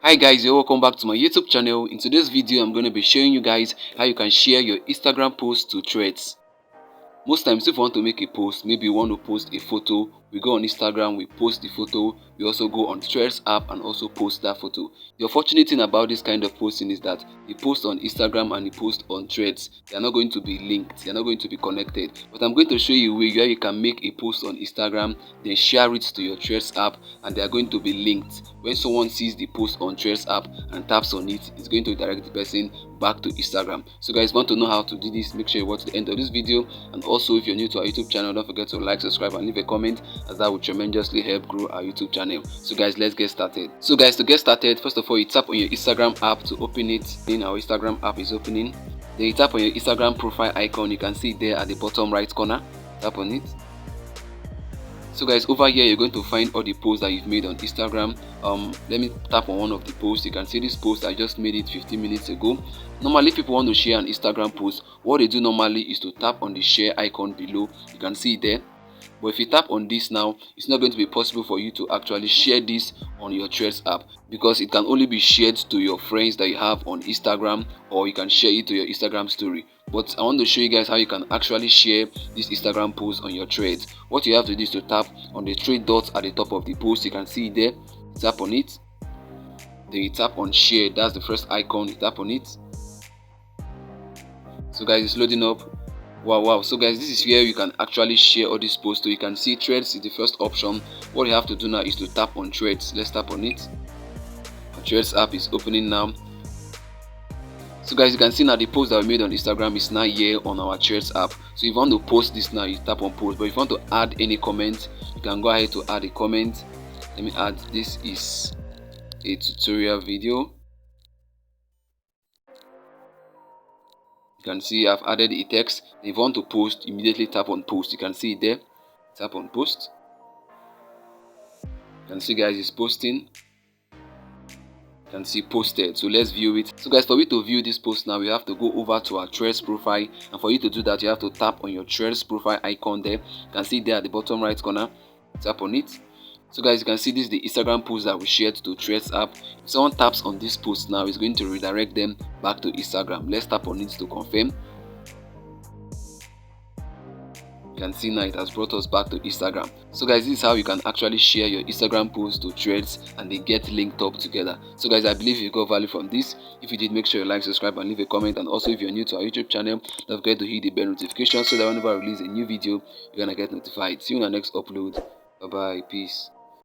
Hi guys, you're welcome back to my YouTube channel. In today's video, I'm going to be showing you guys how you can share your Instagram post to threads. Most times if you want to make a post, maybe you want to post a photo, we go on Instagram, we post the photo, we also go on Threads app and also post that photo. The unfortunate thing about this kind of posting is that the post on Instagram and the post on Threads, they are not going to be linked, they are not going to be connected. But I'm going to show you a way where you can make a post on Instagram, then share it to your Threads app, and they are going to be linked. When someone sees the post on Threads app and taps on it, it's going to direct the person back to Instagram. So guys, want to know how to do this, make sure you watch the end of this video. And also, if you're new to our YouTube channel, don't forget to like, subscribe and leave a comment, as that will tremendously help grow our YouTube channel. So guys, let's get started. So guys, to get started, first of all, you tap on your Instagram app to open it. Then our Instagram app is opening. Then you tap on your Instagram profile icon. You can see it there at the bottom right corner. Tap on it. So guys, over here you're going to find all the posts that you've made on Instagram. Let me tap on one of the posts. You can see this post, I just made it 15 minutes ago. Normally people want to share an Instagram post, what they do normally is to tap on the share icon below. You can see it there. But if you tap on this now, it's not going to be possible for you to actually share this on your Threads app, because it can only be shared to your friends that you have on Instagram, or you can share it to your Instagram story. But I want to show you guys how you can actually share this Instagram post on your Threads. What you have to do is to tap on the three dots at the top of the post. You can see it there. Tap on it. Then you tap on share. That's the first icon. You tap on it. So guys, it's loading up. Wow. So guys, this is where you can actually share all these posts. So you can see Threads is the first option. What you have to do now is to tap on Threads. Let's tap on it. Our Threads app is opening now. So guys, you can see now the post that we made on Instagram is now here on our Threads app. So if you want to post this now, you tap on post. But if you want to add any comment, you can go ahead to add a comment. Let me add, this is a tutorial video. You can see I've added a text. If you want to post, immediately tap on post. You can see it there. Tap on post. You can see guys, it's posting. You can see posted. So let's view it. So guys, for you to view this post now, we have to go over to our Threads profile, and for you to do that, you have to tap on your Threads profile icon there. You can see there at the bottom right corner. Tap on it. So guys, you can see this is the Instagram post that we shared to Threads app. If someone taps on this post now, it's going to redirect them back to Instagram. Let's tap on it to confirm. You can see now it has brought us back to Instagram. So guys, this is how you can actually share your Instagram post to Threads and they get linked up together. So guys, I believe you got value from this. If you did, make sure you like, subscribe and leave a comment. And also, if you're new to our YouTube channel, don't forget to hit the bell notification so that whenever I release a new video, you're gonna get notified. See you in our next upload. Bye bye, peace.